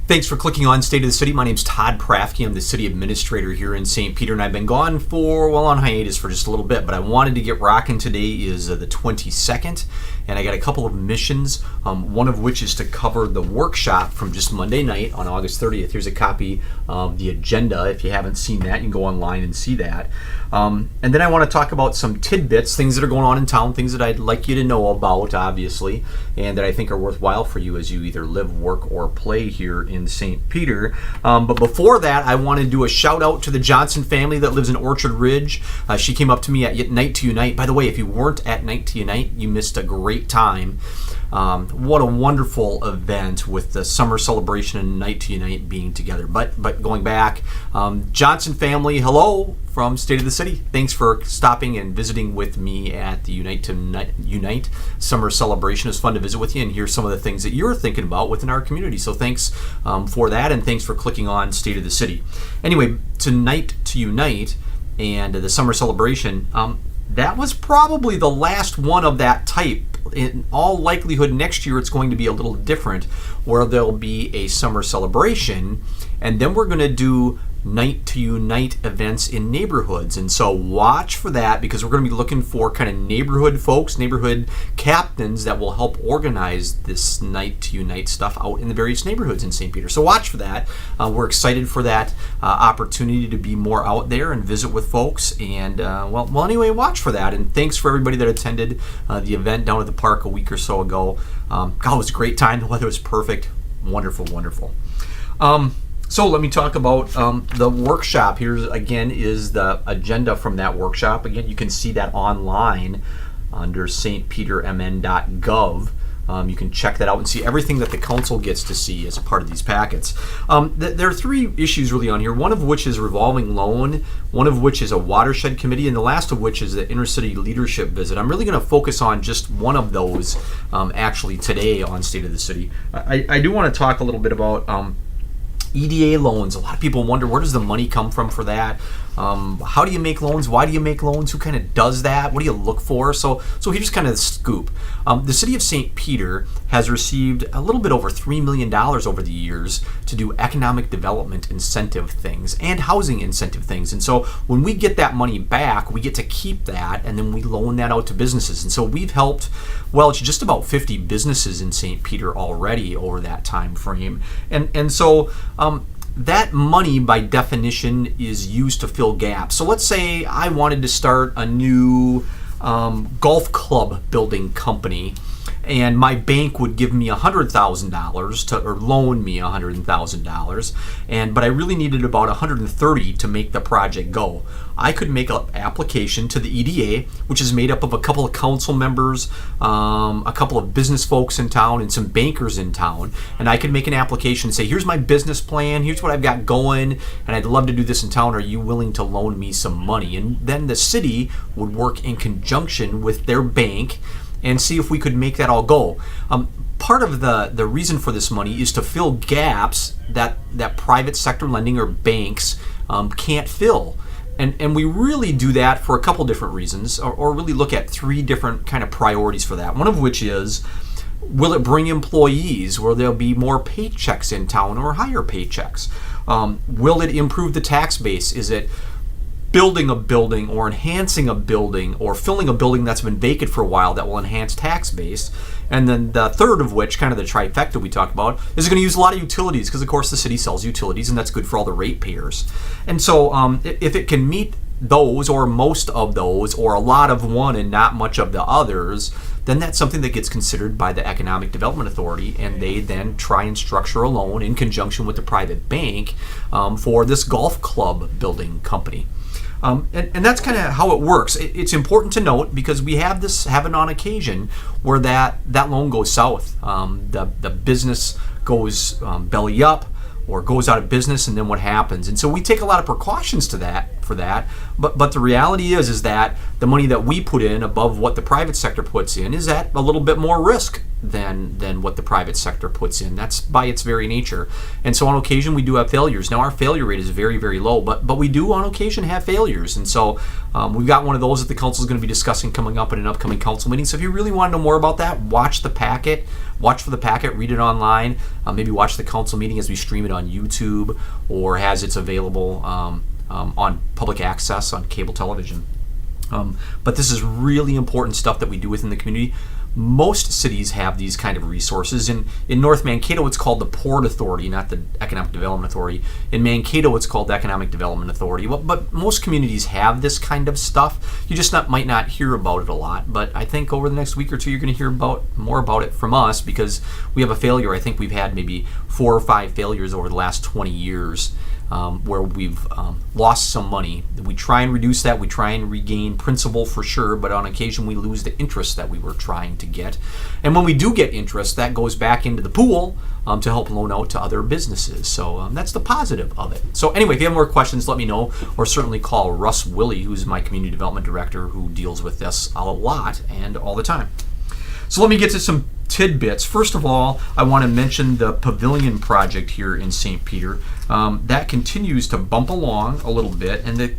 Thanks for clicking on State of the City. My name's Todd Prafke. I'm the City Administrator here in St. Peter, and I've been gone on hiatus for just a little bit, but I wanted to get rocking. Today is the 22nd, and I got a couple of missions, one of which is to cover the workshop from just Monday night on August 30th. Here's a copy of the agenda. If you haven't seen that, you can go online and see that. And then I want to talk about some tidbits, things that are going on in town, things that I'd like you to know about, obviously, and that I think are worthwhile for you as you either live, work, or play here in St. Peter. But before that, I want to do a shout out to the Johnson family that lives in Orchard Ridge. She came up to me at Night to Unite. By the way, if you weren't at Night to Unite, you missed a great time. What a wonderful event with the summer celebration and Night to Unite being together. But going back, Johnson family, hello from State of the City. Thanks for stopping and visiting with me at the Unite to Unite summer celebration. It was fun to visit with you and hear some of the things that you're thinking about within our community. So thanks for that, and thanks for clicking on State of the City. Anyway, tonight to Unite and the summer celebration, that was probably the last one of that type. In all likelihood, next year it's going to be a little different, where there'll be a summer celebration, and then we're going to do Night to Unite events in neighborhoods. And so watch for that, because we're going to be looking for kind of neighborhood folks, neighborhood captains that will help organize this Night to Unite stuff out in the various neighborhoods in St. Peter. So watch for that. We're excited for that opportunity to be more out there and visit with folks. And well, anyway, watch for that. And thanks for everybody that attended the event down at the park a week or so ago. God, it was a great time. The weather was perfect. Wonderful, wonderful. So let me talk about the workshop. Here again is the agenda from that workshop. Again, you can see that online under stpetermn.gov. You can check that out and see everything that the council gets to see as a part of these packets. There are three issues really on here, one of which is revolving loan, one of which is a watershed committee, and the last of which is the intercity leadership visit. I'm really going to focus on just one of those actually today on State of the City. I do want to talk a little bit about EDA loans. A lot of people wonder, where does the money come from for that? How do you make loans? Why do you make loans? Who kind of does that? What do you look for? So here's kind of the scoop. The city of St. Peter has received a little bit over $3 million over the years to do economic development incentive things and housing incentive things. And so when we get that money back, we get to keep that, and then we loan that out to businesses. And so we've helped, well, it's just about 50 businesses in St. Peter already over that time frame. And so that money, by definition, is used to fill gaps. So let's say I wanted to start a new golf club building company, and my bank would give me $100,000 or loan me $100,000, but I really needed about $130,000 to make the project go. I could make an application to the EDA, which is made up of a couple of council members, a couple of business folks in town, and some bankers in town. And I could make an application and say, here's my business plan, here's what I've got going, and I'd love to do this in town. Are you willing to loan me some money? And then the city would work in conjunction with their bank and see if we could make that all go. Part of the reason for this money is to fill gaps that private sector lending or banks can't fill. And we really do that for a couple different reasons, or really look at three different kind of priorities for that. One of which is, will it bring employees where there'll be more paychecks in town or higher paychecks? Will it improve the tax base? Is it building a building or enhancing a building or filling a building that's been vacant for a while that will enhance tax base? And then the third of which, kind of the trifecta we talked about, is going to use a lot of utilities, because of course the city sells utilities, and that's good for all the ratepayers. And so if it can meet those, or most of those, or a lot of one and not much of the others, then that's something that gets considered by the Economic Development Authority, and they then try and structure a loan in conjunction with the private bank for this golf club building company. And that's kind of how it works. It's important to note, because we have it on occasion where that loan goes south. The business goes belly up or goes out of business, and then what happens? And so we take a lot of precautions for that. But the reality is that the money that we put in above what the private sector puts in is at a little bit more risk than what the private sector puts in. That's by its very nature. And so on occasion we do have failures. Now our failure rate is very, very low, but we do on occasion have failures. And so we've got one of those that the council is going to be discussing coming up in an upcoming council meeting. So if you really want to know more about that, watch the packet, watch for the packet, read it online, maybe watch the council meeting as we stream it on YouTube or as it's available on public access on cable television. But this is really important stuff that we do within the community. Most cities have these kind of resources. In North Mankato, it's called the Port Authority, not the Economic Development Authority. In Mankato, it's called the Economic Development Authority. But most communities have this kind of stuff. You just might not hear about it a lot. But I think over the next week or two, you're going to hear more about it from us because we have a failure. I think we've had maybe 4 or 5 failures over the last 20 years. Where we've lost some money. We try and reduce that. We try and regain principal for sure, but on occasion we lose the interest that we were trying to get. And when we do get interest, that goes back into the pool to help loan out to other businesses. So that's the positive of it. So anyway, if you have more questions, let me know, or certainly call Russ Willie, who's my community development director, who deals with this a lot and all the time. So let me get to some tidbits. First of all, I want to mention the pavilion project here in St. Peter. That continues to bump along a little bit, and the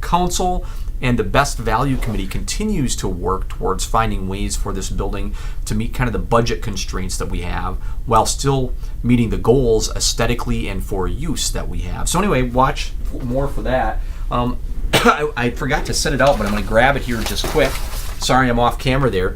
council and the Best Value Committee continues to work towards finding ways for this building to meet kind of the budget constraints that we have while still meeting the goals aesthetically and for use that we have. So anyway, watch more for that. I forgot to set it out, but I'm going to grab it here just quick. Sorry, I'm off camera there.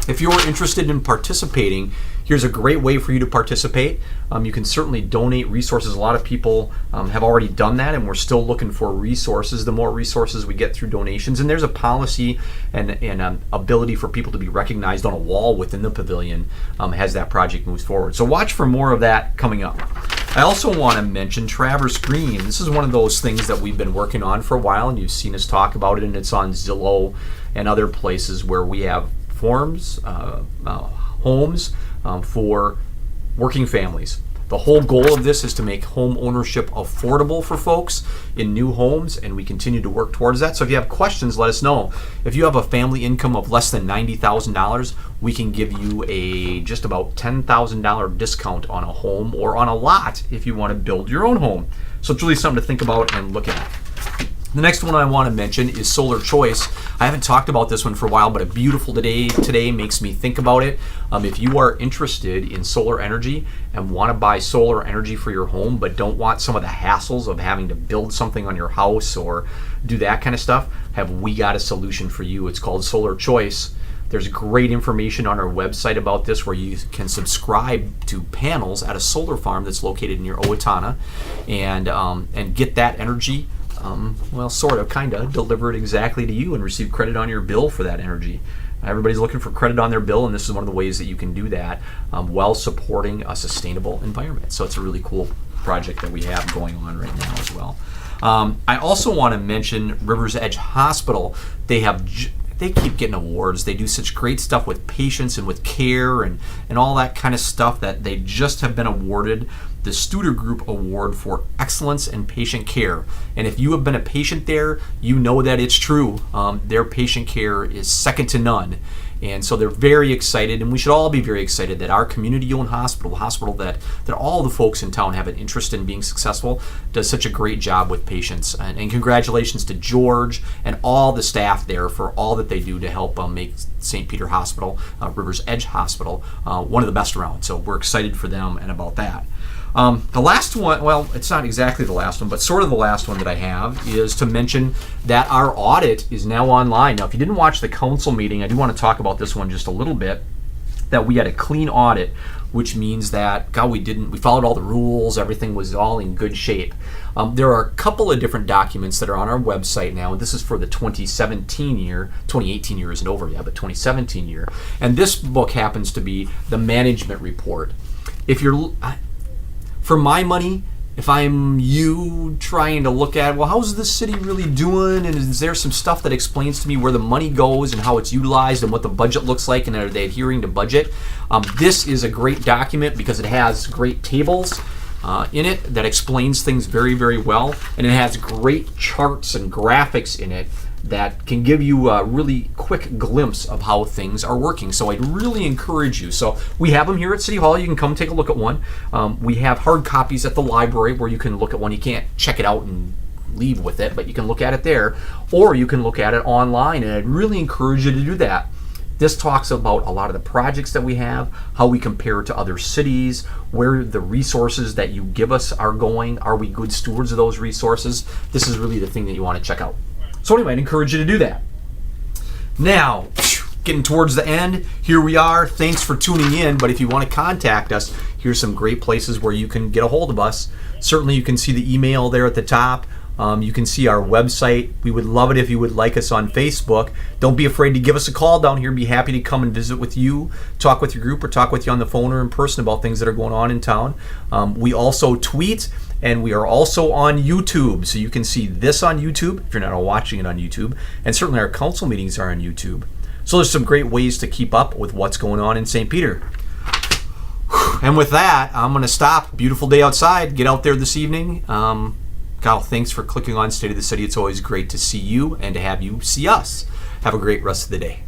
If you're interested in participating, here's a great way for you to participate. You can certainly donate resources. A lot of people have already done that, and we're still looking for resources. The more resources we get through donations, and there's a policy and ability for people to be recognized on a wall within the pavilion as that project moves forward. So watch for more of that coming up. I also want to mention Traverse Green. This is one of those things that we've been working on for a while, and you've seen us talk about it, and it's on Zillow and other places where we have homes for working families. The whole goal of this is to make home ownership affordable for folks in new homes, and we continue to work towards that. So if you have questions, let us know. If you have a family income of less than $90,000, we can give you a just about $10,000 discount on a home or on a lot if you want to build your own home. So it's really something to think about and look at. The next one I want to mention is Solar Choice. I haven't talked about this one for a while, but a beautiful day today makes me think about it. If you are interested in solar energy and want to buy solar energy for your home, but don't want some of the hassles of having to build something on your house or do that kind of stuff, have we got a solution for you. It's called Solar Choice. There's great information on our website about this where you can subscribe to panels at a solar farm that's located near Owatonna and get that energy kind of delivered exactly to you and receive credit on your bill for that energy. Everybody's looking for credit on their bill, and this is one of the ways that you can do that while supporting a sustainable environment. So it's a really cool project that we have going on right now as well. I also want to mention Rivers Edge Hospital. They keep getting awards. They do such great stuff with patients and with care and all that kind of stuff that they just have been awarded the Studer Group Award for Excellence in Patient Care. And if you have been a patient there, you know that it's true. Their patient care is second to none. And so they're very excited, and we should all be very excited that our community-owned hospital, the hospital that all the folks in town have an interest in being successful, does such a great job with patients. And congratulations to George and all the staff there for all that they do to help make St. Peter Hospital, Rivers Edge Hospital, one of the best around. So we're excited for them and about that. The last one, well, it's not exactly the last one, but sort of the last one that I have is to mention that our audit is now online. Now, if you didn't watch the council meeting, I do want to talk about this one just a little bit, that we had a clean audit, which means that, we followed all the rules, everything was all in good shape. There are a couple of different documents that are on our website now, and this is for the 2017 year. 2018 year isn't over yet, but 2017 year. And this book happens to be the management report. For my money, if I'm you trying to look at, well, how's this city really doing? And is there some stuff that explains to me where the money goes and how it's utilized and what the budget looks like and are they adhering to budget? This is a great document because it has great tables in it that explains things very, very well. And it has great charts and graphics in it that can give you a really quick glimpse of how things are working. So I'd really encourage you. So we have them here at City Hall. You can come take a look at one. We have hard copies at the library where you can look at one. You can't check it out and leave with it, but you can look at it there, or you can look at it online, and I'd really encourage you to do that. This talks about a lot of the projects that we have, how we compare to other cities, where the resources that you give us are going. Are we good stewards of those resources? This is really the thing that you want to check out. So anyway, I'd encourage you to do that. Now, getting towards the end, here we are. Thanks for tuning in. But if you want to contact us, here's some great places where you can get a hold of us. Certainly, you can see the email there at the top. You can see our website. We would love it if you would like us on Facebook. Don't be afraid to give us a call down here. Be happy to come and visit with you, talk with your group, or talk with you on the phone or in person about things that are going on in town. We also tweet, and we are also on YouTube. So you can see this on YouTube if you're not watching it on YouTube. And certainly our council meetings are on YouTube. So there's some great ways to keep up with what's going on in St. Peter. And with that, I'm going to stop. Beautiful day outside. Get out there this evening. Kyle, thanks for clicking on State of the City. It's always great to see you and to have you see us. Have a great rest of the day.